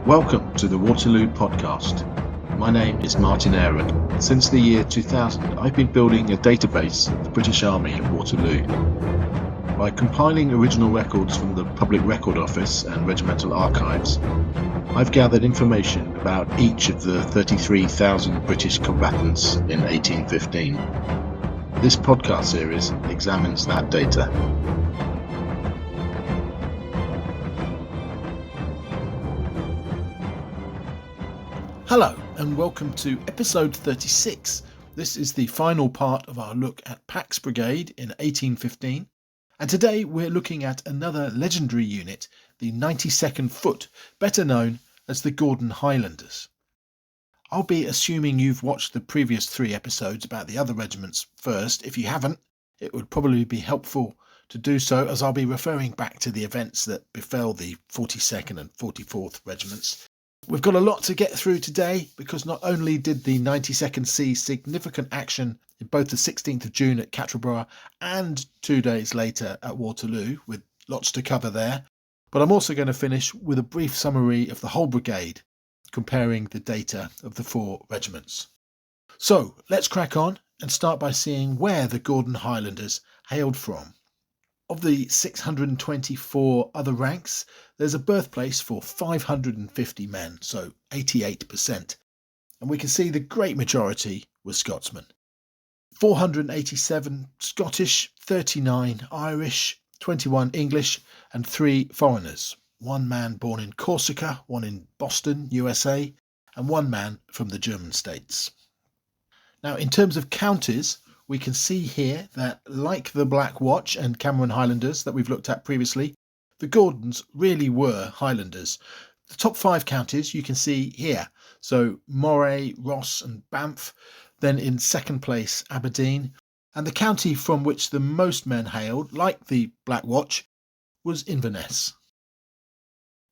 Welcome to the Waterloo podcast. My name is Martin Aaron. Since the year 2000, I've been building a database of the British Army at Waterloo. By compiling original records from the Public Record Office and Regimental archives, I've gathered information about each of the 33,000 British combatants in 1815. This podcast series examines that data. Hello and welcome to episode 36. This is the final part of our look at Pax Brigade in 1815, and today we're looking at another legendary unit, the 92nd Foot, better known as the Gordon Highlanders. I'll be assuming you've watched the previous 3 episodes about the other regiments first. If you haven't, it would probably be helpful to do so, as I'll be referring back to the events that befell the 42nd and 44th regiments. We've got a lot to get through today, because not only did the 92nd see significant action in both the 16th of June at Quatre Bras and 2 days later at Waterloo, with lots to cover there, but I'm also going to finish with a brief summary of the whole brigade, comparing the data of the 4 regiments. So let's crack on and start by seeing where the Gordon Highlanders hailed from. Of the 624 other ranks, there's a birthplace for 550 men, so 88%. And we can see the great majority were Scotsmen. 487 Scottish, 39 Irish, 21 English, and 3 foreigners. 1 man born in Corsica, 1 in Boston, USA, and 1 man from the German states. Now, in terms of counties, we can see here that, like the Black Watch and Cameron Highlanders that we've looked at previously, the Gordons really were Highlanders. The top 5 counties you can see here. So Moray, Roche and Banff. Then in second place, Aberdeen. And the county from which the most men hailed, like the Black Watch, was Inverness.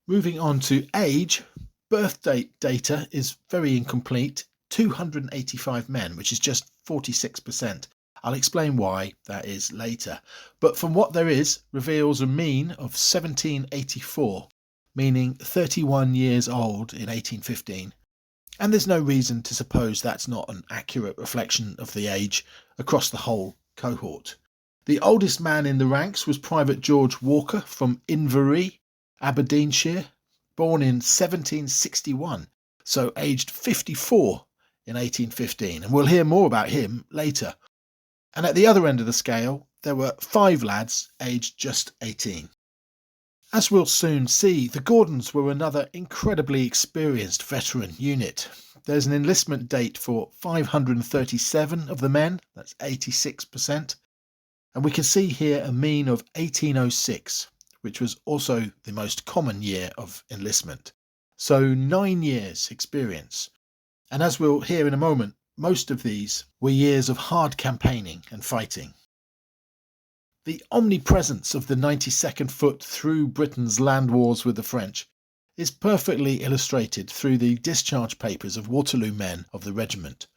Moving on to age, birth date data is very incomplete. 285 men, which is just 46%. I'll explain why that is later. But from what there is, reveals a mean of 1784, meaning 31 years old in 1815. And there's no reason to suppose that's not an accurate reflection of the age across the whole cohort. The oldest man in the ranks was Private George Walker from Inverary, Aberdeenshire, born in 1761, so aged 54 in 1815, and we'll hear more about him later. And at the other end of the scale, there were 5 lads aged just 18. As we'll soon see, the Gordons were another incredibly experienced veteran unit. There's an enlistment date for 537 of the men, that's 86%, and we can see here a mean of 1806, which was also the most common year of enlistment. So 9 years experience. And as we'll hear in a moment, most of these were years of hard campaigning and fighting. The omnipresence of the 92nd Foot through Britain's land wars with the French is perfectly illustrated through the discharge papers of Waterloo men of the regiment.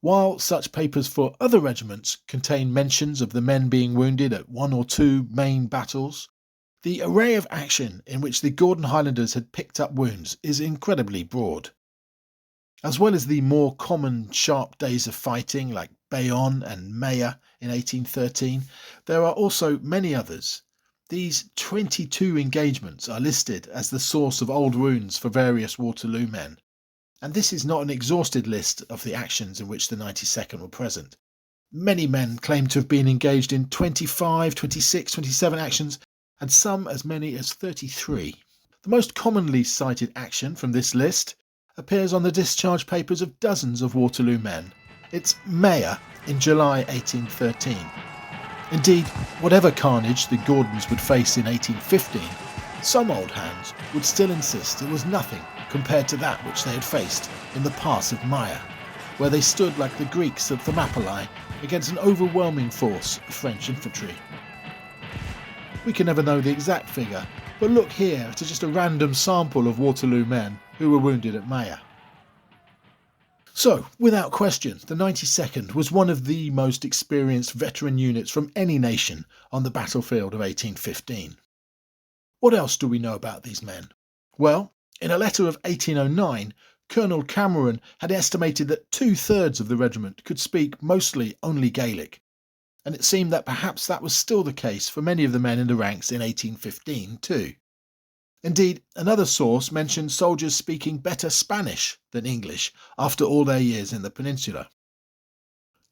While such papers for other regiments contain mentions of the men being wounded at 1 or 2 main battles, the array of action in which the Gordon Highlanders had picked up wounds is incredibly broad. As well as the more common sharp days of fighting like Bains and Mayer in 1813, there are also many others. These 22 engagements are listed as the source of old wounds for various Waterloo men. And this is not an exhausted list of the actions in which the 92nd were present. Many men claim to have been engaged in 25, 26, 27 actions, and some as many as 33. The most commonly cited action from this list appears on the discharge papers of dozens of Waterloo men. It's Mayer in July 1813. Indeed, whatever carnage the Gordons would face in 1815, some old hands would still insist it was nothing compared to that which they had faced in the pass of Mayer, where they stood like the Greeks of Thermopylae against an overwhelming force of French infantry. We can never know the exact figure, but look here to just a random sample of Waterloo men who were wounded at Mayer. So, without question, the 92nd was one of the most experienced veteran units from any nation on the battlefield of 1815. What else do we know about these men? Well, In a letter of 1809, Colonel Cameron had estimated that 2/3 of the regiment could speak mostly only Gaelic, and it seemed that perhaps that was still the case for many of the men in the ranks in 1815 too. Indeed, another source mentioned soldiers speaking better Spanish than English after all their years in the peninsula.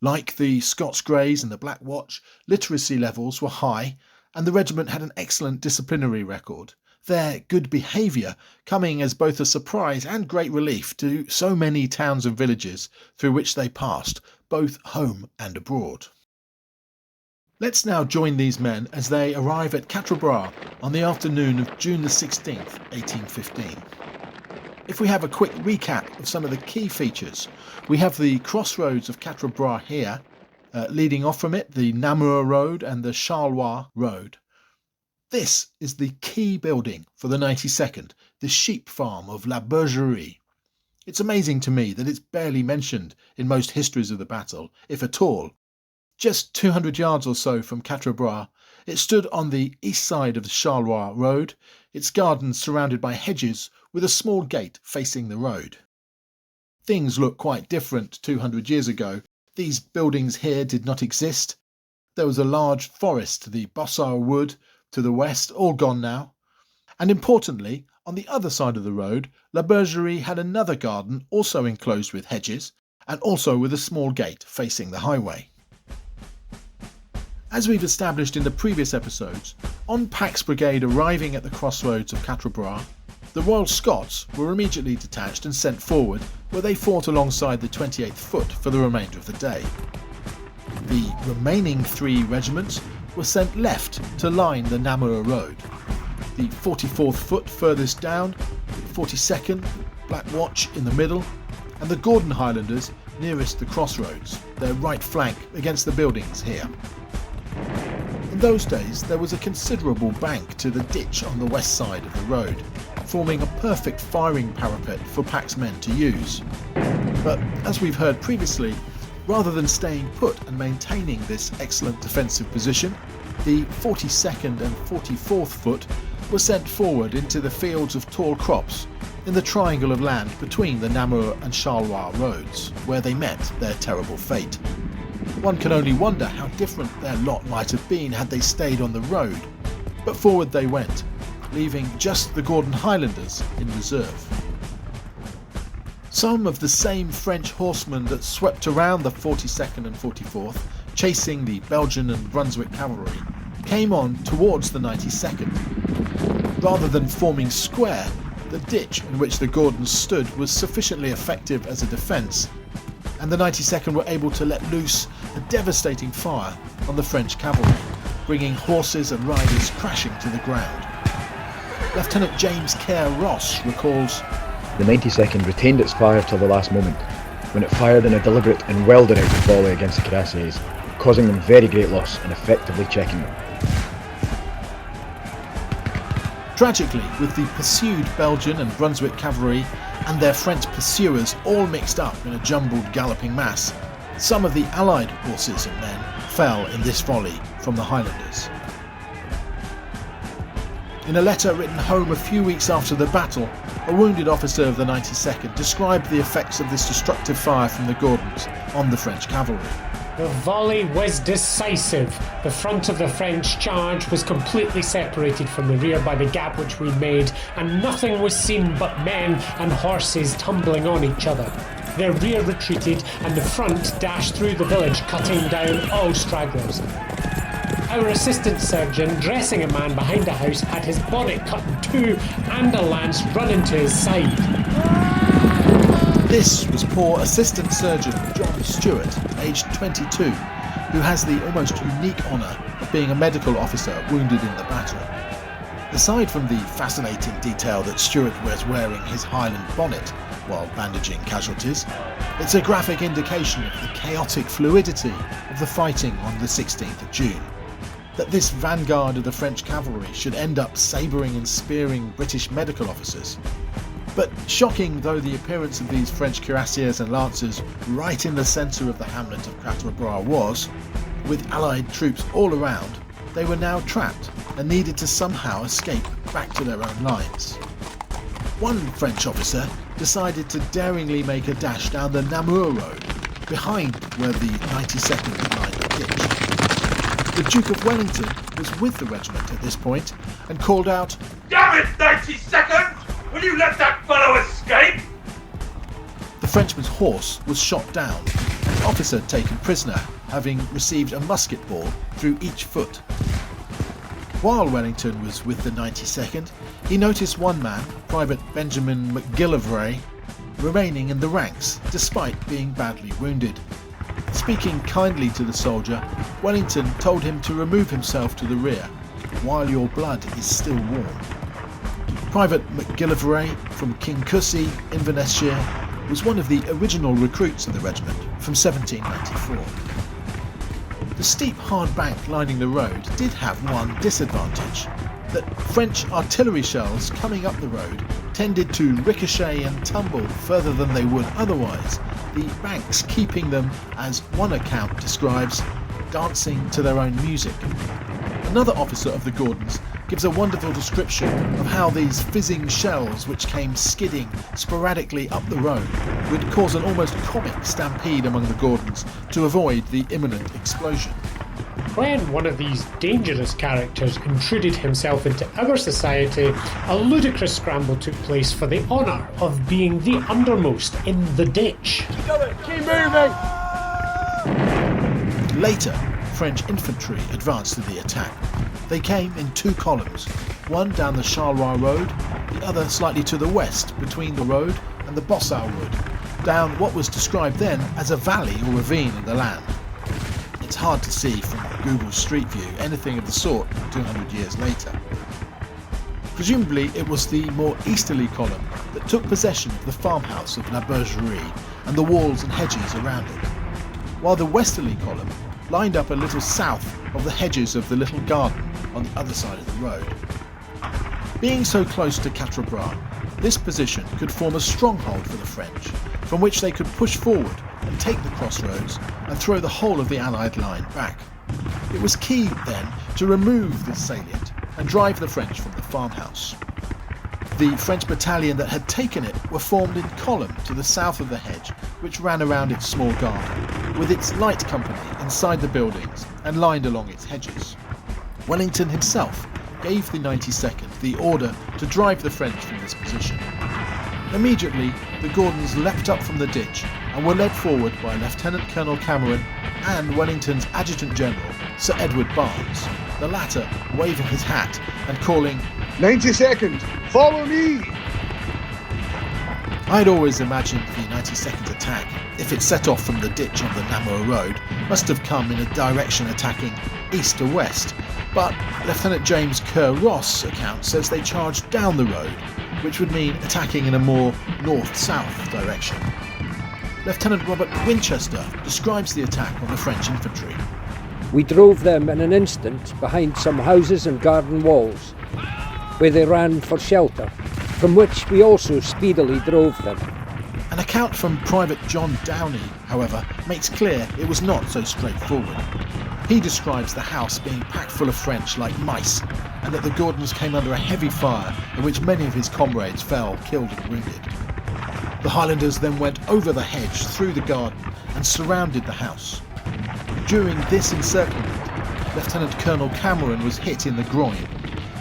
Like the Scots Greys and the Black Watch, literacy levels were high, and the regiment had an excellent disciplinary record, their good behaviour coming as both a surprise and great relief to so many towns and villages through which they passed, both home and abroad. Let's now join these men as they arrive at Quatre Bras on the afternoon of June the 16th, 1815. If we have a quick recap of some of the key features, we have the crossroads of Quatre Bras here, leading off from it the Namur Road and the Charleroi Road. This is the key building for the 92nd, the sheep farm of La Bergerie. It's amazing to me that it's barely mentioned in most histories of the battle, if at all. Just 200 yards or so from Quatre Bras, it stood on the east side of the Charleroi Road, its gardens surrounded by hedges with a small gate facing the road. Things look quite different 200 years ago. These buildings here did not exist. There was a large forest, the Bossard Wood, to the west, all gone now. And importantly, on the other side of the road, La Bergerie had another garden also enclosed with hedges and also with a small gate facing the highway. As we've established in the previous episodes, on Pack's brigade arriving at the crossroads of Quatre Bras, the Royal Scots were immediately detached and sent forward, where they fought alongside the 28th Foot for the remainder of the day. The remaining 3 regiments were sent left to line the Namur Road. The 44th Foot furthest down, the 42nd, Black Watch in the middle, and the Gordon Highlanders nearest the crossroads, their right flank against the buildings here. In those days, there was a considerable bank to the ditch on the west side of the road, forming a perfect firing parapet for Pack's men to use. But as we've heard previously, rather than staying put and maintaining this excellent defensive position, the 42nd and 44th Foot were sent forward into the fields of tall crops in the triangle of land between the Namur and Charleroi roads, where they met their terrible fate. One can only wonder how different their lot might have been had they stayed on the road, but forward they went, leaving just the Gordon Highlanders in reserve. Some of the same French horsemen that swept around the 42nd and 44th, chasing the Belgian and Brunswick cavalry, came on towards the 92nd. Rather than forming square, the ditch in which the Gordons stood was sufficiently effective as a defence, and the 92nd were able to let loose a devastating fire on the French cavalry, bringing horses and riders crashing to the ground. Lieutenant James Kerr Roche recalls, "The 92nd retained its fire till the last moment, when it fired in a deliberate and well-directed volley against the cuirassiers, causing them very great loss and effectively checking them." Tragically, with the pursued Belgian and Brunswick cavalry and their French pursuers all mixed up in a jumbled galloping mass, some of the Allied horses and men fell in this volley from the Highlanders. In a letter written home a few weeks after the battle, a wounded officer of the 92nd described the effects of this destructive fire from the Gordons on the French cavalry. "The volley was decisive. The front of the French charge was completely separated from the rear by the gap which we made, and nothing was seen but men and horses tumbling on each other. Their rear retreated, and the front dashed through the village, cutting down all stragglers. Our assistant surgeon, dressing a man behind a house, had his bonnet cut in two and a lance run into his side." This was poor assistant surgeon John Stewart, aged 22, who has the almost unique honour of being a medical officer wounded in the battle. Aside from the fascinating detail that Stewart was wearing his Highland bonnet while bandaging casualties, it's a graphic indication of the chaotic fluidity of the fighting on the 16th of June. That this vanguard of the French cavalry should end up sabring and spearing British medical officers. But shocking though the appearance of these French cuirassiers and lancers right in the centre of the hamlet of Quatre Bras was, with Allied troops all around, they were now trapped and needed to somehow escape back to their own lines. One French officer decided to daringly make a dash down the Namur Road, behind where the 92nd had lined the ditch. The Duke of Wellington was with the regiment at this point and called out, "Damn it, 92nd! Will you let that fellow escape?" The Frenchman's horse was shot down, and the officer taken prisoner, having received a musket ball through each foot. While Wellington was with the 92nd, he noticed one man, Private Benjamin McGillivray, remaining in the ranks despite being badly wounded. Speaking kindly to the soldier, Wellington told him to remove himself to the rear, while your blood is still warm. Private McGillivray from Kincussy, Inverness-shire, was one of the original recruits of the regiment from 1794. The steep hard bank lining the road did have one disadvantage, that French artillery shells coming up the road tended to ricochet and tumble further than they would otherwise, the banks keeping them, as one account describes, dancing to their own music. Another officer of the Gordons gives a wonderful description of how these fizzing shells, which came skidding sporadically up the road, would cause an almost comic stampede among the Gordons to avoid the imminent explosion. When one of these dangerous characters intruded himself into our society, a ludicrous scramble took place for the honour of being the undermost in the ditch. Keep moving! Later, French infantry advanced to the attack. They came in two columns, one down the Charleroi Road, the other slightly to the west between the road and the Bossau Wood, down what was described then as a valley or ravine in the land. It's hard to see from Google Street View anything of the sort 200 years later. Presumably it was the more easterly column that took possession of the farmhouse of La Bergerie and the walls and hedges around it, while the westerly column lined up a little south of the hedges of the little garden on the other side of the road. Being so close to Quatre Bras, this position could form a stronghold for the French, from which they could push forward and take the crossroads and throw the whole of the Allied line back. It was key, then, to remove this salient and drive the French from the farmhouse. The French battalion that had taken it were formed in column to the south of the hedge, which ran around its small garden, with its light company inside the buildings and lined along its hedges. Wellington himself gave the 92nd the order to drive the French from this position. Immediately, the Gordons leapt up from the ditch and were led forward by Lieutenant Colonel Cameron and Wellington's Adjutant General, Sir Edward Barnes, the latter waving his hat and calling, 92nd, follow me! I'd always imagined the 92nd attack, if it set off from the ditch on the Namur Road, must have come in a direction attacking east to west, but Lieutenant James Kerr Ross' account says they charged down the road, which would mean attacking in a more north-south direction. Lieutenant Robert Winchester describes the attack on the French infantry. We drove them in an instant behind some houses and garden walls, where they ran for shelter, from which we also speedily drove them. An account from Private John Downey, however, makes clear it was not so straightforward. He describes the house being packed full of French like mice, and that the Gordons came under a heavy fire in which many of his comrades fell killed and wounded. The Highlanders then went over the hedge through the garden and surrounded the house. During this encirclement, Lieutenant Colonel Cameron was hit in the groin.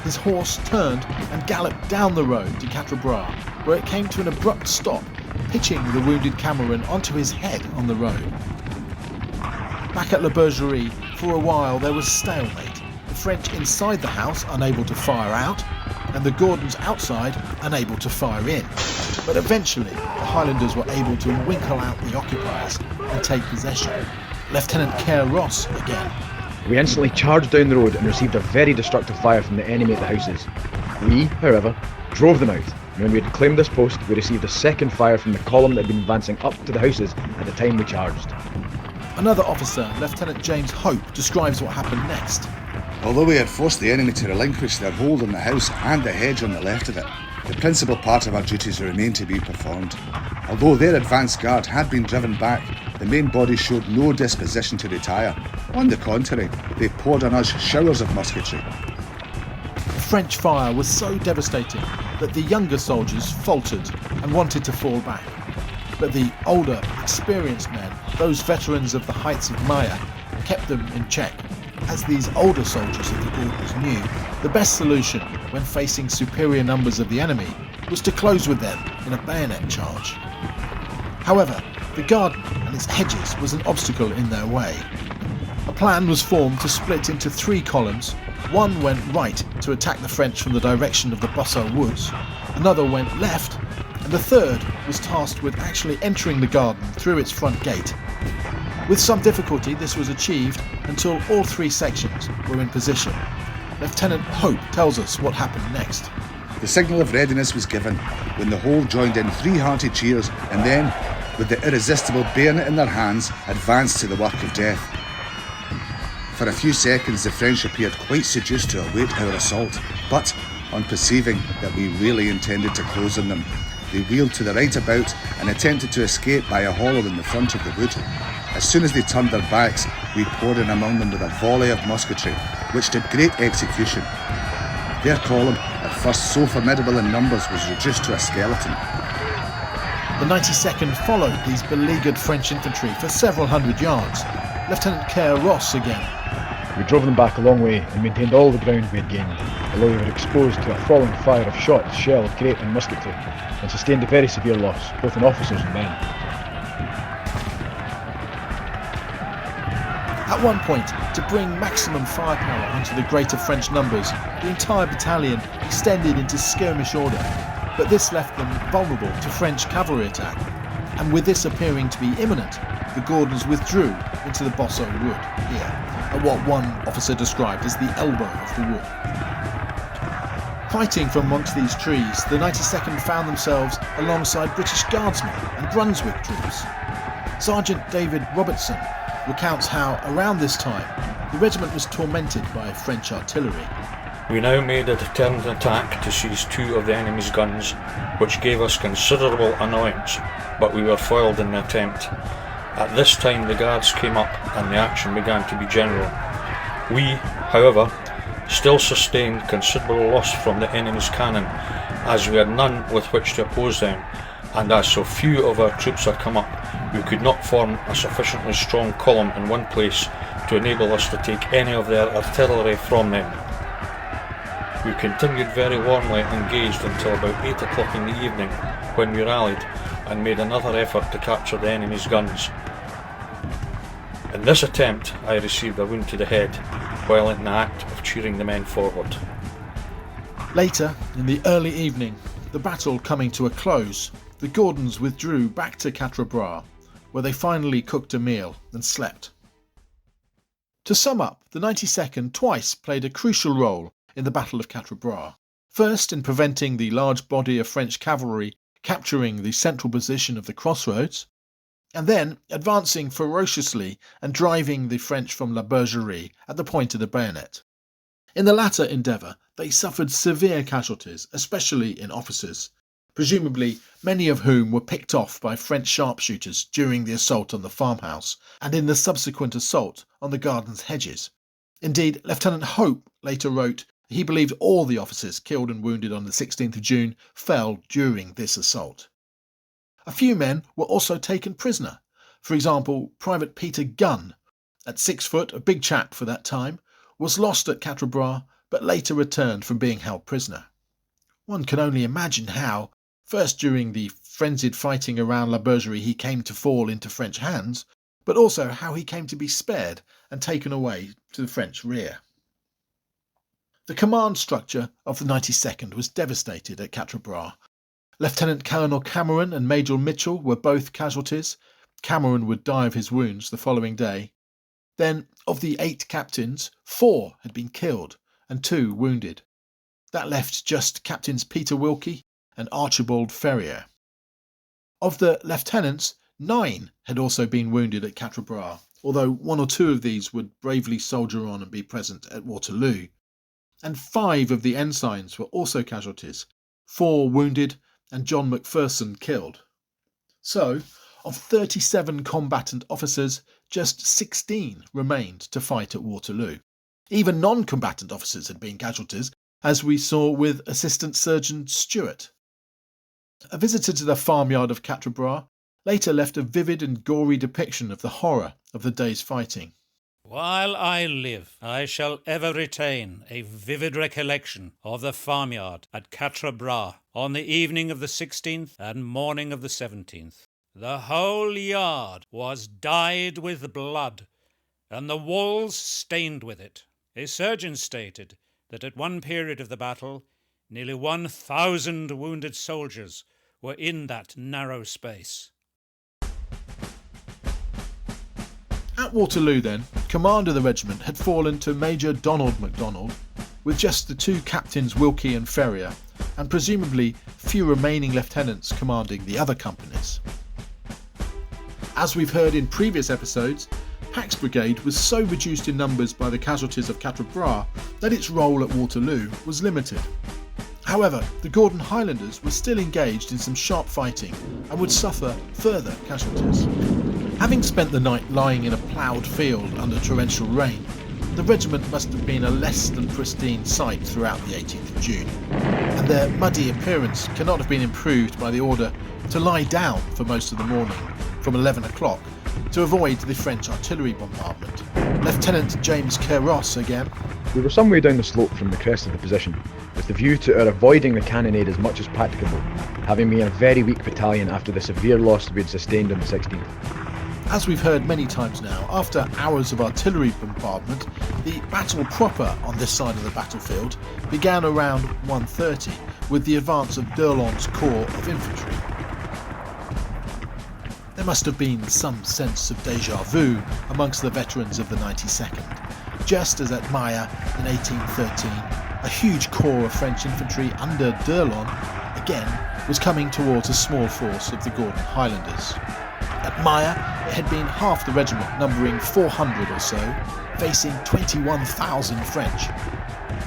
His horse turned and galloped down the road to Quatre Bras, where it came to an abrupt stop, pitching the wounded Cameron onto his head on the road. Back at La Bergerie, for a while there was stalemate, the French inside the house unable to fire out, and the Gordons outside unable to fire in. But eventually, the Highlanders were able to winkle out the occupiers and take possession. Lieutenant Kerr Ross again. We instantly charged down the road and received a very destructive fire from the enemy at the houses. We, however, drove them out, and when we had claimed this post, we received a second fire from the column that had been advancing up to the houses at the time we charged. Another officer, Lieutenant James Hope, describes what happened next. Although we had forced the enemy to relinquish their hold on the house and the hedge on the left of it, the principal part of our duties remained to be performed. Although their advance guard had been driven back, the main body showed no disposition to retire. On the contrary, they poured on us showers of musketry. The French fire was so devastating that the younger soldiers faltered and wanted to fall back. But the older, experienced men, those veterans of the heights of Maya, kept them in check. As these older soldiers of the Gordons knew, the best solution when facing superior numbers of the enemy was to close with them in a bayonet charge. However, the garden and its hedges was an obstacle in their way. A plan was formed to split into 3 columns. One went right to attack the French from the direction of the Bossard Woods, another went left, and the third was tasked with actually entering the garden through its front gate. With some difficulty this was achieved until all 3 sections were in position. Lieutenant Hope tells us what happened next. The signal of readiness was given when the whole joined in 3 hearty cheers and then, with the irresistible bayonet in their hands, advanced to the work of death. For a few seconds the French appeared quite seduced to await our assault, but on perceiving that we really intended to close on them, they wheeled to the right about and attempted to escape by a hollow in the front of the wood. As soon as they turned their backs, we poured in among them with a volley of musketry, which did great execution. Their column, at first so formidable in numbers, was reduced to a skeleton. The 92nd followed these beleaguered French infantry for several hundred yards. Lieutenant Colonel Roche again. We drove them back a long way and maintained all the ground we had gained, although we were exposed to a falling fire of shot, shell, grape and musketry, and sustained a very severe loss, both in officers and men. At one point, to bring maximum firepower onto the greater French numbers, the entire battalion extended into skirmish order, but this left them vulnerable to French cavalry attack, and with this appearing to be imminent, the Gordons withdrew into the Bossard Wood here, at what one officer described as the elbow of the wood. Fighting from amongst these trees, the 92nd found themselves alongside British Guardsmen and Brunswick troops. Sergeant David Robertson recounts how, around this time, the regiment was tormented by French artillery. We now made a determined attack to seize 2 of the enemy's guns, which gave us considerable annoyance, but we were foiled in the attempt. At this time the guards came up and the action began to be general. We, however, still sustained considerable loss from the enemy's cannon, as we had none with which to oppose them, and as so few of our troops had come up, we could not form a sufficiently strong column in one place to enable us to take any of their artillery from them. We continued very warmly engaged until about 8 o'clock in the evening, when we rallied and made another effort to capture the enemy's guns. In this attempt I received a wound to the head while in the act of cheering the men forward. Later, in the early evening, the battle coming to a close, the Gordons withdrew back to Quatre Bras, where they finally cooked a meal and slept. To sum up, the 92nd twice played a crucial role in the Battle of Quatre Bras. First, in preventing the large body of French cavalry capturing the central position of the crossroads, and then advancing ferociously and driving the French from La Bergerie at the point of the bayonet. In the latter endeavour, they suffered severe casualties, especially in officers, presumably many of whom were picked off by French sharpshooters during the assault on the farmhouse and in the subsequent assault on the garden's hedges. Indeed, Lieutenant Hope later wrote he believed all the officers killed and wounded on the 16th of June fell during this assault. A few men were also taken prisoner. For example, Private Peter Gunn, at 6 foot, a big chap for that time, was lost at Quatre Bras but later returned from being held prisoner. One can only imagine how, first during the frenzied fighting around La Bergerie he came to fall into French hands, but also how he came to be spared and taken away to the French rear. The command structure of the 92nd was devastated at Quatre Bras. Lieutenant Colonel Cameron and Major Mitchell were both casualties. Cameron would die of his wounds the following day. Then, of the 8 captains, 4 had been killed and 2 wounded. That left just Captains Peter Wilkie and Archibald Ferrier. Of the lieutenants, 9 had also been wounded at Quatre Bras, although 1 or 2 of these would bravely soldier on and be present at Waterloo. And 5 of the ensigns were also casualties, 4 wounded and John Macpherson killed. So, of 37 combatant officers, just 16 remained to fight at Waterloo. Even non-combatant officers had been casualties, as we saw with Assistant Surgeon Stewart. A visitor to the farmyard of Quatre Bras later left a vivid and gory depiction of the horror of the day's fighting. While I live, I shall ever retain a vivid recollection of the farmyard at Quatre Bras on the evening of the 16th and morning of the 17th. The whole yard was dyed with blood, and the walls stained with it. A surgeon stated that at one period of the battle, nearly 1,000 wounded soldiers were in that narrow space. At Waterloo then, command of the regiment had fallen to Major Donald MacDonald, with just the two captains Wilkie and Ferrier, and presumably few remaining lieutenants commanding the other companies. As we've heard in previous episodes, Pack's brigade was so reduced in numbers by the casualties of Quatre Bras that its role at Waterloo was limited. However, the Gordon Highlanders were still engaged in some sharp fighting and would suffer further casualties. Having spent the night lying in a ploughed field under torrential rain, the regiment must have been a less than pristine sight throughout the 18th of June, and their muddy appearance cannot have been improved by the order to lie down for most of the morning from 11 o'clock to avoid the French artillery bombardment. Lieutenant James Roche again. We were some way down the slope from the crest of the position, with the view to our avoiding the cannonade as much as practicable, having been a very weak battalion after the severe loss we had sustained on the 16th. As we've heard many times now, after hours of artillery bombardment, the battle proper on this side of the battlefield began around 1:30 with the advance of Durland's corps of infantry. There must have been some sense of déjà vu amongst the veterans of the 92nd, just as at Maya in 1813, a huge corps of French infantry under Durland again was coming towards a small force of the Gordon Highlanders. At Maya, it had been half the regiment, numbering 400 or so, facing 21,000 French.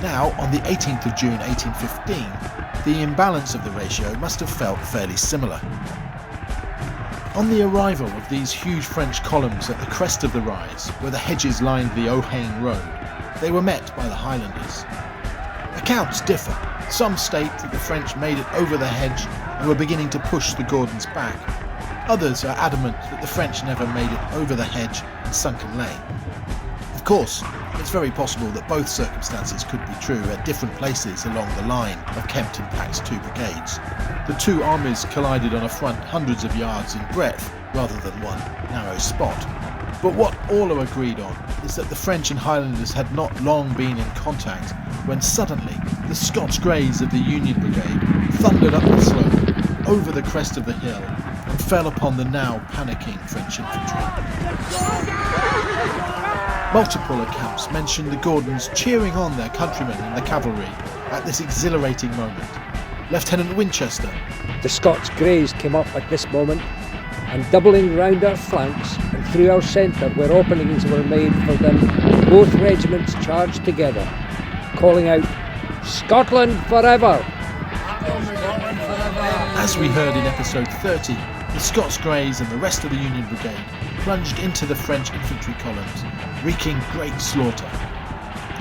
Now, on the 18th of June 1815, the imbalance of the ratio must have felt fairly similar. On the arrival of these huge French columns at the crest of the rise, where the hedges lined the Haldane road, they were met by the Highlanders. Accounts differ. Some state that the French made it over the hedge and were beginning to push the Gordons back. Others are adamant that the French never made it over the hedge and Sunken Lane. Of course, it's very possible that both circumstances could be true at different places along the line of Kempt and Pack's two brigades. The two armies collided on a front hundreds of yards in breadth rather than one narrow spot. But what all are agreed on is that the French and Highlanders had not long been in contact when suddenly the Scots Greys of the Union Brigade thundered up the slope, over the crest of the hill, and fell upon the now panicking French infantry. Multiple accounts mention the Gordons cheering on their countrymen in the cavalry at this exhilarating moment. Lieutenant Winchester. The Scots Greys came up at this moment, and doubling round our flanks and through our centre where openings were made for them, both regiments charged together, calling out, "Scotland forever!" As we heard in episode 30, the Scots Greys and the rest of the Union Brigade plunged into the French infantry columns, wreaking great slaughter.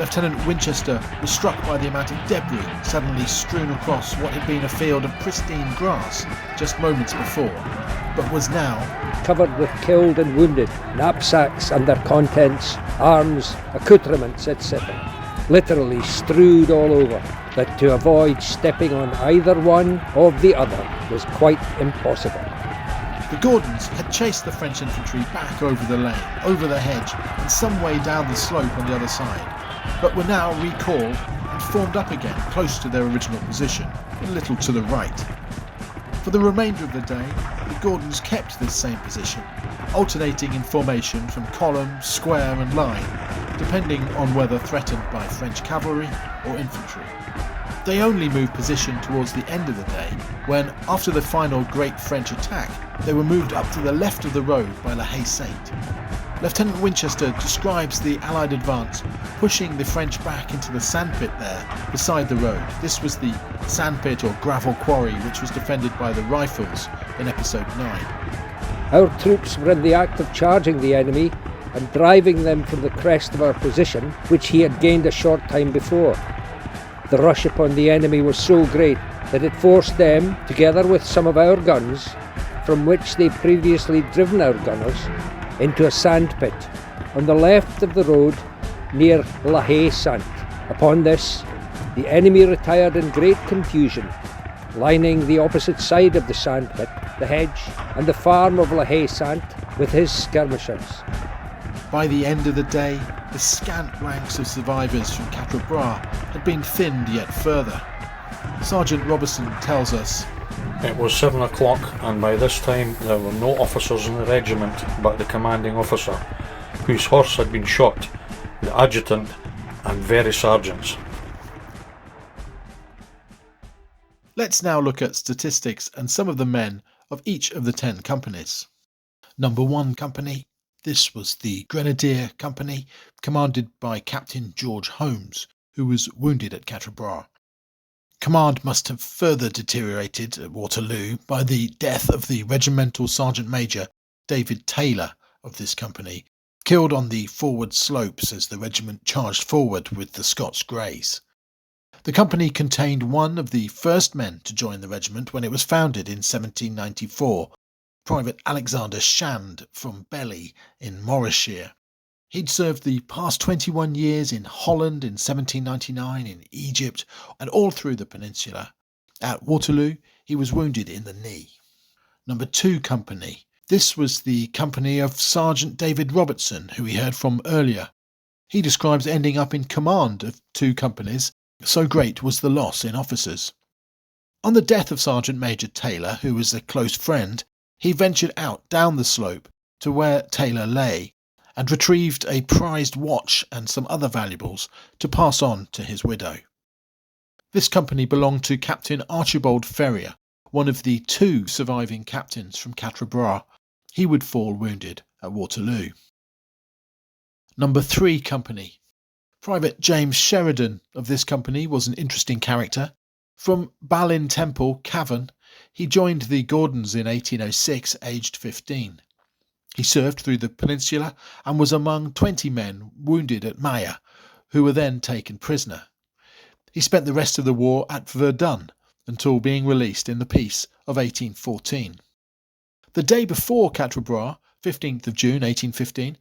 Lieutenant Winchester was struck by the amount of debris suddenly strewn across what had been a field of pristine grass just moments before, but was now covered with killed and wounded, knapsacks and their contents, arms, accoutrements, etc. Literally strewed all over, that to avoid stepping on either one or the other was quite impossible. The Gordons had chased the French infantry back over the lane, over the hedge, and some way down the slope on the other side, but were now recalled and formed up again close to their original position, a little to the right. For the remainder of the day, the Gordons kept this same position, alternating in formation from column, square and line, depending on whether threatened by French cavalry or infantry. They only moved position towards the end of the day, when, after the final great French attack, they were moved up to the left of the road by La Haye-Sainte. Lieutenant Winchester describes the Allied advance pushing the French back into the sandpit there beside the road. This was the sandpit or gravel quarry which was defended by the rifles in episode 9. Our troops were in the act of charging the enemy and driving them from the crest of our position, which he had gained a short time before. The rush upon the enemy was so great that it forced them, together with some of our guns, from which they previously driven our gunners, into a sand pit on the left of the road near La Haye Sant. Upon this, the enemy retired in great confusion, lining the opposite side of the sand pit, the hedge, and the farm of La Haye Sant with his skirmishers. By the end of the day, the scant ranks of survivors from Quatre Bras had been thinned yet further. Sergeant Robertson tells us, It was 7 o'clock, and by this time there were no officers in the regiment but the commanding officer, whose horse had been shot, the adjutant, and various sergeants. Let's now look at statistics and some of the men of each of the 10 companies. Number 1 company. This was the Grenadier Company, commanded by Captain George Holmes, who was wounded at Quatre Bras. Command must have further deteriorated at Waterloo by the death of the Regimental Sergeant Major David Taylor of this company, killed on the forward slopes as the regiment charged forward with the Scots Greys. The company contained one of the first men to join the regiment when it was founded in 1794, Private Alexander Shand from Belly in Morrisshire. He'd served the past 21 years in Holland, in 1799, in Egypt, and all through the peninsula. At Waterloo, he was wounded in the knee. Number 2 company. This was the company of Sergeant David Robertson, who we heard from earlier. He describes ending up in command of 2 companies, so great was the loss in officers. On the death of Sergeant Major Taylor, who was a close friend, he ventured out down the slope to where Taylor lay and retrieved a prized watch and some other valuables to pass on to his widow. This company belonged to Captain Archibald Ferrier, one of the 2 surviving captains from Quatre Bras. He would fall wounded at Waterloo. Number 3 company. Private James Sheridan of this company was an interesting character. From Balin Temple, Cavan, he joined the Gordons in 1806, aged 15. He served through the peninsula and was among 20 men wounded at Maya, who were then taken prisoner. He spent the rest of the war at Verdun until being released in the peace of 1814. The day before Quatre Bras, 15th of June 1815,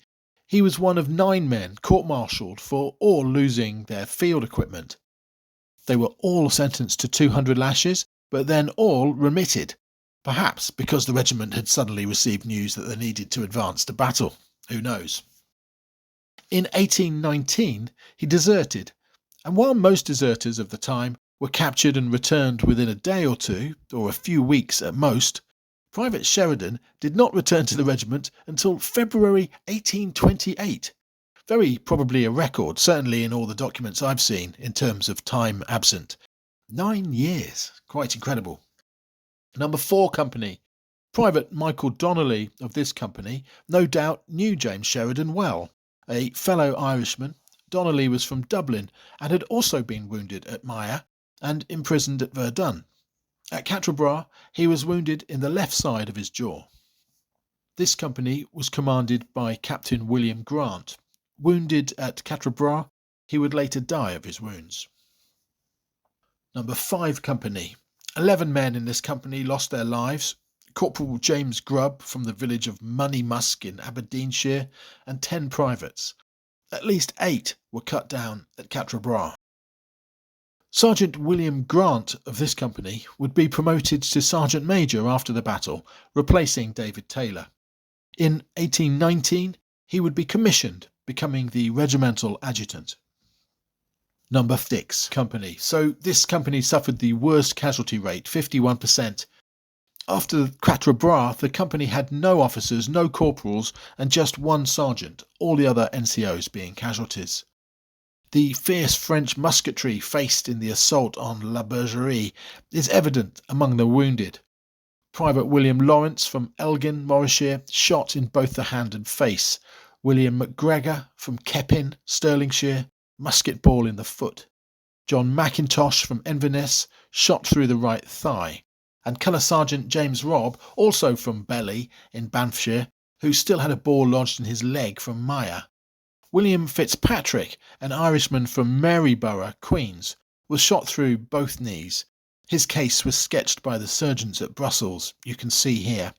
he was one of 9 men court-martialed for all losing their field equipment. They were all sentenced to 200 lashes, but then all remitted, perhaps because the regiment had suddenly received news that they needed to advance to battle. Who knows? In 1819, he deserted, and while most deserters of the time were captured and returned within a day or 2, or a few weeks at most, Private Sheridan did not return to the regiment until February 1828. Very probably a record, certainly in all the documents I've seen, in terms of time absent. 9 years. Quite incredible. Number 4 company. Private Michael Donnelly of this company no doubt knew James Sheridan well. A fellow Irishman, Donnelly was from Dublin and had also been wounded at Maya and imprisoned at Verdun. At Quatre Bras, he was wounded in the left side of his jaw. This company was commanded by Captain William Grant. Wounded at Quatre Bras, he would later die of his wounds. Number 5 company. 11 men in this company lost their lives. Corporal James Grubb from the village of Moneymusk in Aberdeenshire, and 10 privates. At least 8 were cut down at Quatre Bras. Sergeant William Grant of this company would be promoted to Sergeant Major after the battle, replacing David Taylor. In 1819, he would be commissioned, becoming the regimental adjutant. Number 6 company. So this company suffered the worst casualty rate, 51%. After Quatre Bras, the company had no officers, no corporals, and just 1 sergeant, all the other NCOs being casualties. The fierce French musketry faced in the assault on La Bergerie is evident among the wounded. Private William Lawrence from Elgin, Morrisshire, shot in both the hand and face. William McGregor from Kepin, Stirlingshire, musket ball in the foot. John Mackintosh from Inverness, shot through the right thigh. And Colour Sergeant James Robb, also from Belly in Banffshire, who still had a ball lodged in his leg from Maya. William Fitzpatrick, an Irishman from Maryborough, Queens, was shot through both knees. His case was sketched by the surgeons at Brussels, you can see here.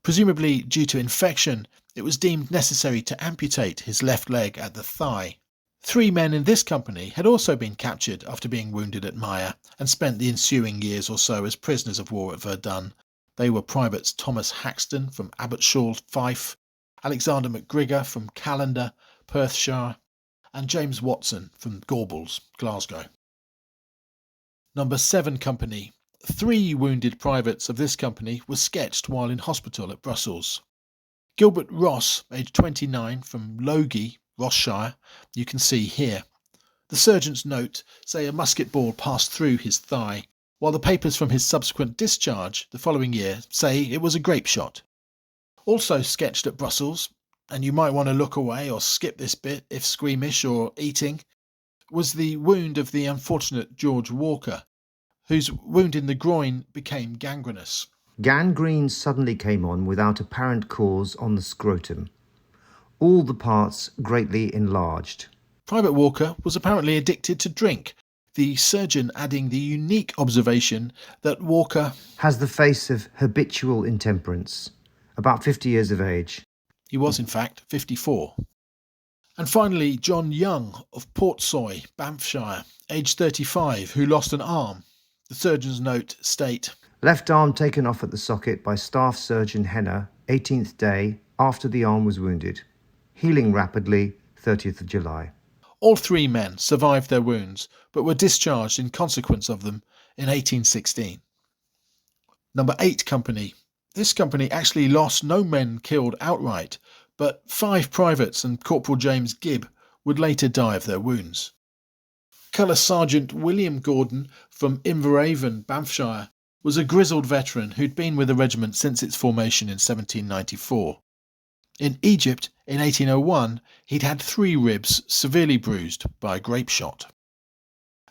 Presumably due to infection, it was deemed necessary to amputate his left leg at the thigh. 3 men in this company had also been captured after being wounded at Meyer and spent the ensuing years or so as prisoners of war at Verdun. They were Privates Thomas Haxton from Abbotshall, Fife, Alexander McGrigor from Callander, Perthshire, and James Watson from Gorbals, Glasgow. Number 7 Company. 3 wounded privates of this company were sketched while in hospital at Brussels. Gilbert Ross, aged 29, from Logie, Rossshire, you can see here. The surgeon's note say a musket ball passed through his thigh, while the papers from his subsequent discharge the following year say it was a grape shot. Also sketched at Brussels, and you might want to look away or skip this bit if squeamish or eating, was the wound of the unfortunate George Walker, whose wound in the groin became gangrenous. Gangrene suddenly came on without apparent cause on the scrotum. All the parts greatly enlarged. Private Walker was apparently addicted to drink, the surgeon adding the unique observation that Walker has the face of habitual intemperance, about 50 years of age. He was in fact 54. And finally, John Young of Portsoy, Banffshire, aged 35, who lost an arm. The surgeon's note state, left arm taken off at the socket by Staff Surgeon Henner, 18th day after the arm was wounded. Healing rapidly, 30th of July. All 3 men survived their wounds, but were discharged in consequence of them in 1816. Number 8 Company. This company actually lost no men killed outright, but 5 privates and Corporal James Gibb would later die of their wounds. Colour Sergeant William Gordon from Inverhaven, Banffshire, was a grizzled veteran who'd been with the regiment since its formation in 1794. In Egypt, in 1801, he'd had 3 ribs severely bruised by a grape shot.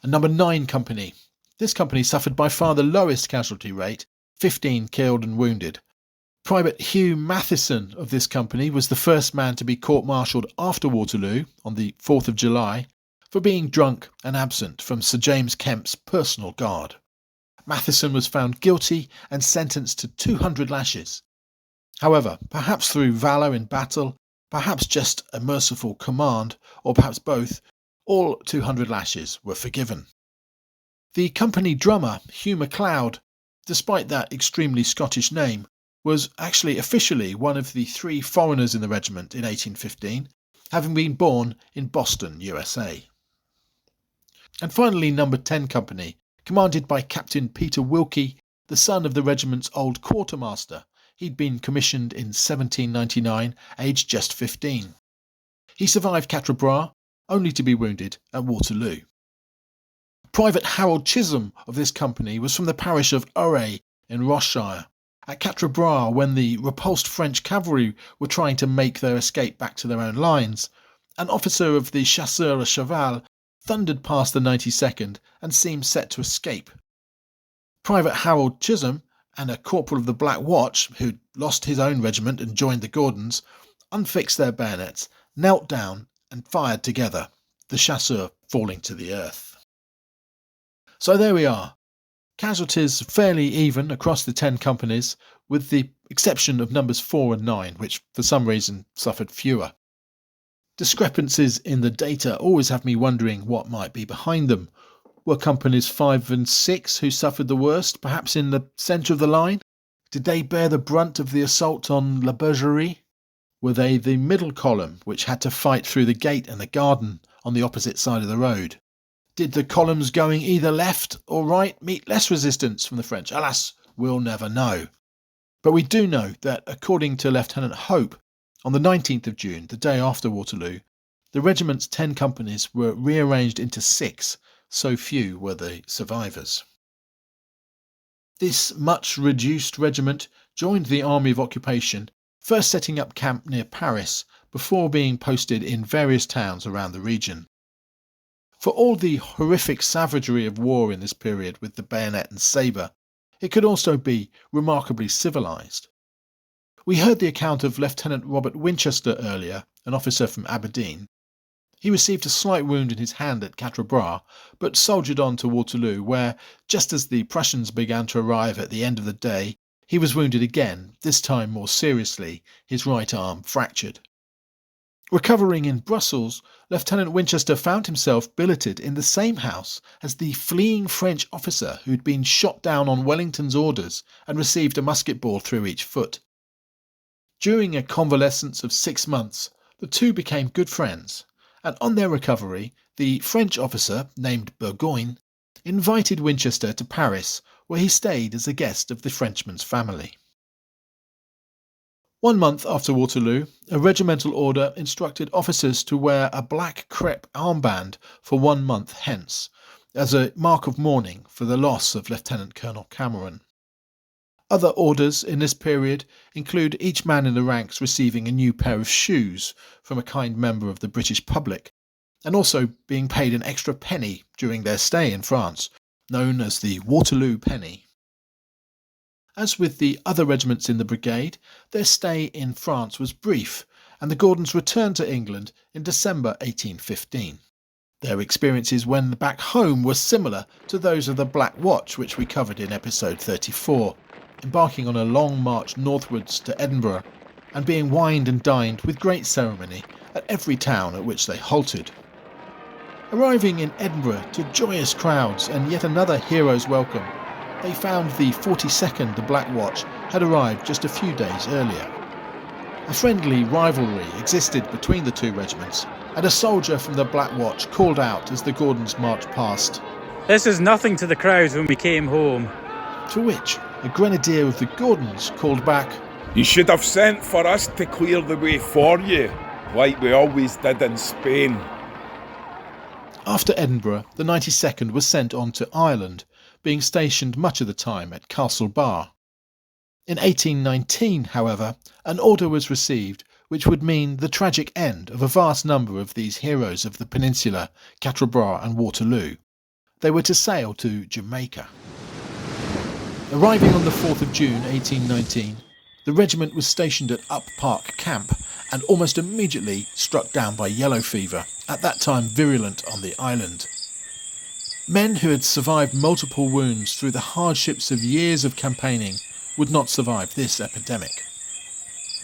And number 9 Company. This company suffered by far the lowest casualty rate, 15 killed and wounded. Private Hugh Matheson of this company was the first man to be court-martialled after Waterloo on the 4th of July for being drunk and absent from Sir James Kemp's personal guard. Matheson was found guilty and sentenced to 200 lashes. However, perhaps through valour in battle, perhaps just a merciful command, or perhaps both, all 200 lashes were forgiven. The company drummer, Hugh MacLeod, despite that extremely Scottish name, was actually officially one of the 3 foreigners in the regiment in 1815, having been born in Boston, USA. And finally, number 10 Company, commanded by Captain Peter Wilkie, the son of the regiment's old quartermaster. He'd been commissioned in 1799, aged just 15. He survived Quatre Bras, only to be wounded at Waterloo. Private Harold Chisholm of this company was from the parish of Uray in Rocheshire. At Quatre Bras, when the repulsed French cavalry were trying to make their escape back to their own lines, an officer of the Chasseurs à Cheval thundered past the 92nd and seemed set to escape. Private Harold Chisholm and a corporal of the Black Watch, who'd lost his own regiment and joined the Gordons, unfixed their bayonets, knelt down and fired together, the chasseur falling to the earth. So there we are. Casualties fairly even across the 10 companies, with the exception of numbers 4 and 9, which for some reason suffered fewer. Discrepancies in the data always have me wondering what might be behind them. Were companies 5 and 6 who suffered the worst, perhaps in the centre of the line? Did they bear the brunt of the assault on La Bergerie? Were they the middle column, which had to fight through the gate and the garden on the opposite side of the road? Did the columns going either left or right meet less resistance from the French? Alas, we'll never know. But we do know that, according to Lieutenant Hope, on the 19th of June, the day after Waterloo, the regiment's 10 companies were rearranged into 6, so few were the survivors. This much reduced regiment joined the Army of Occupation, first setting up camp near Paris before being posted in various towns around the region. For all the horrific savagery of war in this period with the bayonet and sabre, it could also be remarkably civilised. We heard the account of Lieutenant Robert Winchester earlier, an officer from Aberdeen. He received a slight wound in his hand at Quatre Bras, but soldiered on to Waterloo, where, just as the Prussians began to arrive at the end of the day, he was wounded again, this time more seriously, his right arm fractured. Recovering in Brussels, Lieutenant Winchester found himself billeted in the same house as the fleeing French officer who'd been shot down on Wellington's orders and received a musket ball through each foot. During a convalescence of 6 months, the two became good friends, and on their recovery, the French officer, named Bergerie, invited Winchester to Paris, where he stayed as a guest of the Frenchman's family. 1 month after Waterloo, a regimental order instructed officers to wear a black crepe armband for 1 month hence, as a mark of mourning for the loss of Lieutenant Colonel Cameron. Other orders in this period include each man in the ranks receiving a new pair of shoes from a kind member of the British public, and also being paid an extra penny during their stay in France, known as the Waterloo penny. As with the other regiments in the brigade, their stay in France was brief, and the Gordons returned to England in December 1815. Their experiences when back home were similar to those of the Black Watch, which we covered in episode 34, embarking on a long march northwards to Edinburgh and being wined and dined with great ceremony at every town at which they halted. Arriving in Edinburgh to joyous crowds and yet another hero's welcome, they found the 42nd, the Black Watch, had arrived just a few days earlier. A friendly rivalry existed between the two regiments, and a soldier from the Black Watch called out as the Gordons marched past, "This is nothing to the crowds when we came home." To which a grenadier of the Gordons called back, "You should have sent for us to clear the way for you, like we always did in Spain." After Edinburgh, the 92nd was sent on to Ireland, being stationed much of the time at Castle Bar. In 1819, however, an order was received which would mean the tragic end of a vast number of these heroes of the peninsula, Quatre Bras and Waterloo. They were to sail to Jamaica. Arriving on the 4th of June 1819, the regiment was stationed at Up Park Camp and almost immediately struck down by yellow fever, at that time virulent on the island. Men who had survived multiple wounds through the hardships of years of campaigning would not survive this epidemic.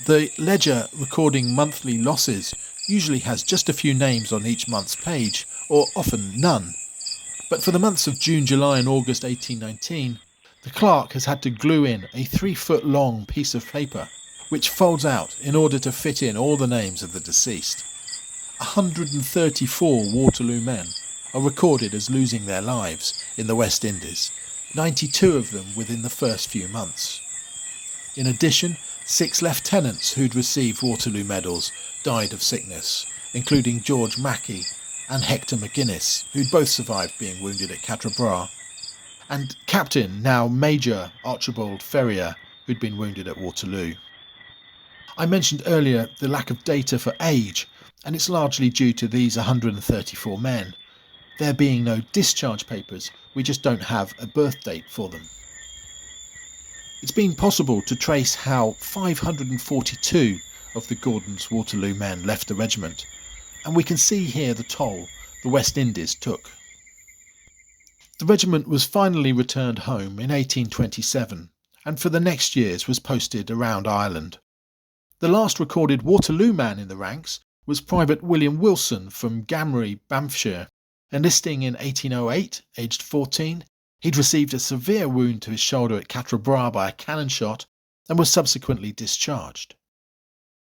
The ledger recording monthly losses usually has just a few names on each month's page, or often none. But for the months of June, July and August 1819, the clerk has had to glue in a 3-foot long piece of paper, which folds out in order to fit in all the names of the deceased. 134 Waterloo men are recorded as losing their lives in the West Indies, 92 of them within the first few months. In addition, 6 lieutenants who'd received Waterloo medals died of sickness, including George Mackey and Hector McGuinness, who'd both survived being wounded at Quatre Bras, and Captain, now Major Archibald Ferrier, who'd been wounded at Waterloo. I mentioned earlier the lack of data for age, and it's largely due to these 134 men. There being no discharge papers, we just don't have a birth date for them. It's been possible to trace how 542 of the Gordons' Waterloo men left the regiment, and we can see here the toll the West Indies took. The regiment was finally returned home in 1827, and for the next years was posted around Ireland. The last recorded Waterloo man in the ranks was Private William Wilson from Gamry, Banffshire. Enlisting in 1808, aged 14, he'd received a severe wound to his shoulder at Quatre Bras by a cannon shot and was subsequently discharged.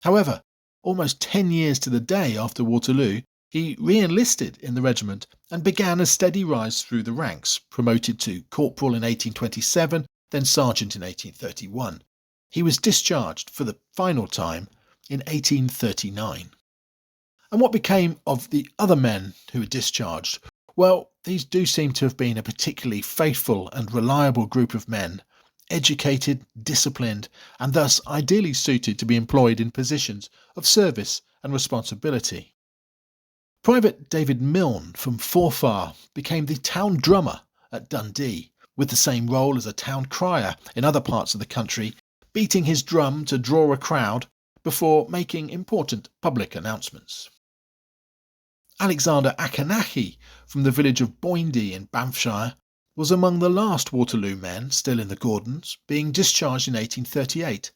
However, almost 10 years to the day after Waterloo, he re-enlisted in the regiment and began a steady rise through the ranks, promoted to corporal in 1827, then sergeant in 1831. He was discharged for the final time in 1839. And what became of the other men who were discharged? Well, these do seem to have been a particularly faithful and reliable group of men, educated, disciplined, and thus ideally suited to be employed in positions of service and responsibility. Private David Milne from Forfar became the town drummer at Dundee, with the same role as a town crier in other parts of the country, beating his drum to draw a crowd before making important public announcements. Alexander Akanahi from the village of Boindy in Banffshire was among the last Waterloo men still in the Gordons, being discharged in 1838,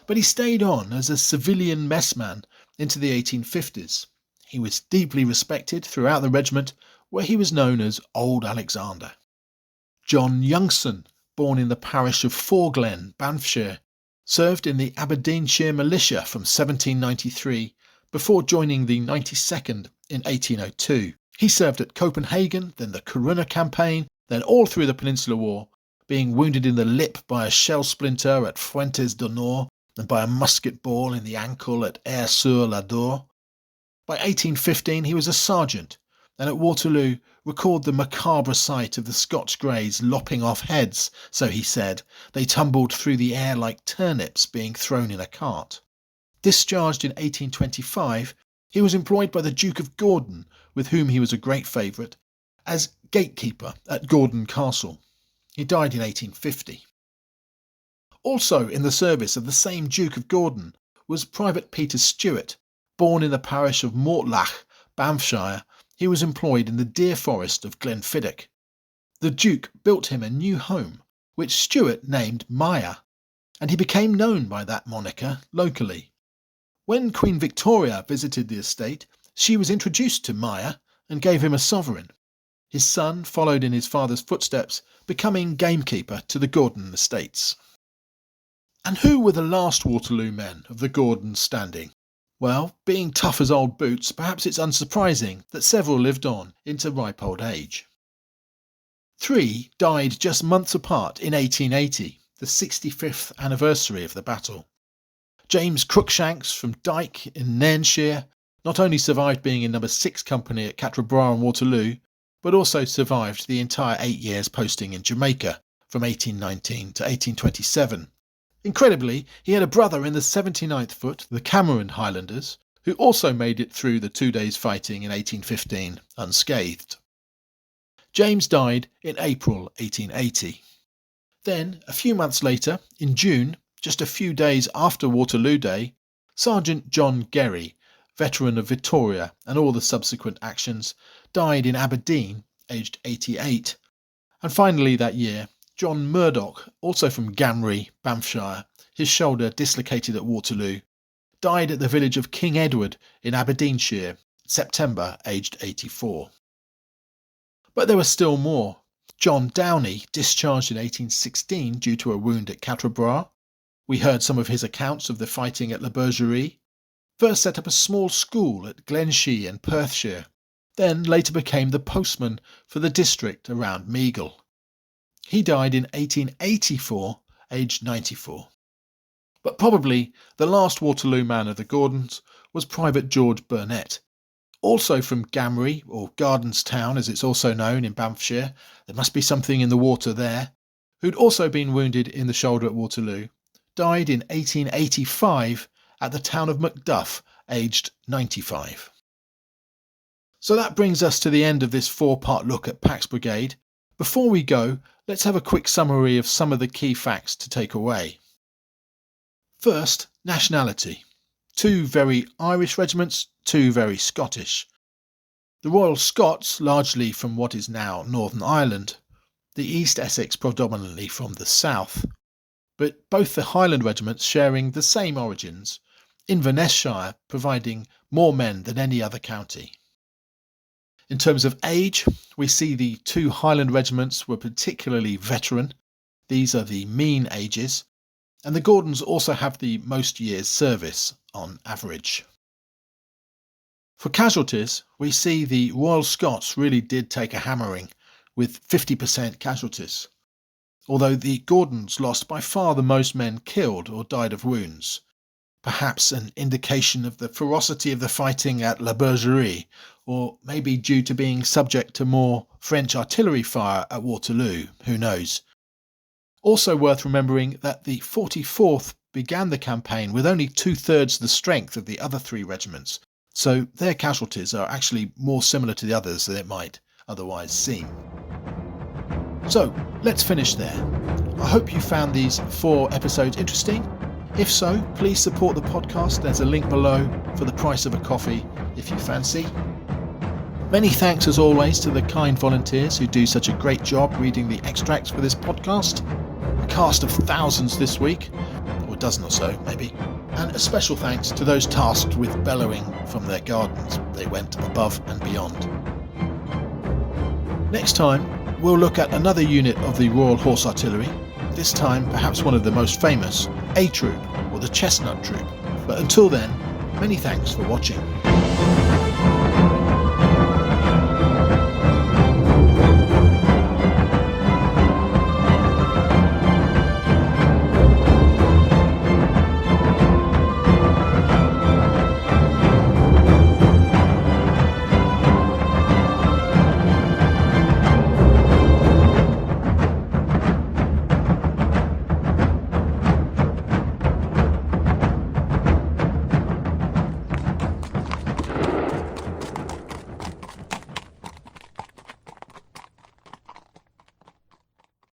but he stayed on as a civilian messman into the 1850s. He was deeply respected throughout the regiment, where he was known as Old Alexander. John Youngson, born in the parish of Foreglen, Banffshire, served in the Aberdeenshire Militia from 1793 before joining the 92nd in 1802. He served at Copenhagen, then the Corunna campaign, then all through the Peninsula War, being wounded in the lip by a shell splinter at Fuentes du Nord and by a musket ball in the ankle at Aire-sur-l'Adour. By 1815 he was a sergeant, and at Waterloo recalled the macabre sight of the Scots Greys lopping off heads, so he said, they tumbled through the air like turnips being thrown in a cart. Discharged in 1825, he was employed by the Duke of Gordon, with whom he was a great favourite, as gatekeeper at Gordon Castle. He died in 1850. Also in the service of the same Duke of Gordon was Private Peter Stewart. Born in the parish of Mortlach, Banffshire, he was employed in the deer forest of Glenfiddich. The Duke built him a new home, which Stewart named Maya, and he became known by that moniker locally. When Queen Victoria visited the estate, she was introduced to Maya and gave him a sovereign. His son followed in his father's footsteps, becoming gamekeeper to the Gordon estates. And who were the last Waterloo men of the Gordon standing? Well, being tough as old boots, perhaps it's unsurprising that several lived on into ripe old age. 3 died just months apart in 1880, the 65th anniversary of the battle. James Cruikshanks from Dyke in Nairnshire not only survived being in No. 6 Company at Quatre Bras and Waterloo, but also survived the entire 8 years posting in Jamaica from 1819 to 1827. Incredibly, he had a brother in the 79th Foot, the Gordon Highlanders, who also made it through the 2 days fighting in 1815 unscathed. James died in April 1880. Then, a few months later, in June, just a few days after Waterloo Day, Sergeant John Gerry, veteran of Victoria and all the subsequent actions, died in Aberdeen, aged 88. And finally that year, John Murdoch, also from Gamry, Banffshire, his shoulder dislocated at Waterloo, died at the village of King Edward in Aberdeenshire, September, aged 84. But there were still more. John Downey, discharged in 1816 due to a wound at Quatre Bras. We heard some of his accounts of the fighting at Bergerie. First set up a small school at Glenshee in Perthshire, then later became the postman for the district around Meagle. He died in 1884, aged 94. But probably the last Waterloo man of the Gordons was Private George Burnett, also from Gamry, or Gardenstown as it's also known in Banffshire. There must be something in the water there. Who'd also been wounded in the shoulder at Waterloo, died in 1885 at the town of Macduff, aged 95. So that brings us to the end of this 4-part look at Pax Brigade. Before we go, let's have a quick summary of some of the key facts to take away. First, nationality. 2 very Irish regiments, 2 very Scottish. The Royal Scots largely from what is now Northern Ireland, the East Essex predominantly from the south, but both the Highland regiments sharing the same origins, Inverness-shire providing more men than any other county. In terms of age, we see the 2 Highland regiments were particularly veteran. These are the mean ages, and the Gordons also have the most years service on average. For casualties, we see the Royal Scots really did take a hammering, with 50% casualties, although the Gordons lost by far the most men killed or died of wounds, perhaps an indication of the ferocity of the fighting at La Bergerie, or maybe due to being subject to more French artillery fire at Waterloo, who knows. Also worth remembering that the 44th began the campaign with only 2/3 the strength of the other 3 regiments, so their casualties are actually more similar to the others than it might otherwise seem. So, let's finish there. I hope you found these 4 episodes interesting. If so, please support the podcast. There's a link below for the price of a coffee if you fancy. Many thanks as always to the kind volunteers who do such a great job reading the extracts for this podcast. A cast of thousands this week, or a dozen or so maybe. And a special thanks to those tasked with bellowing from their gardens. They went above and beyond. Next time, we'll look at another unit of the Royal Horse Artillery, this time perhaps one of the most famous, A Troop, or the Chestnut Troop. But until then, many thanks for watching.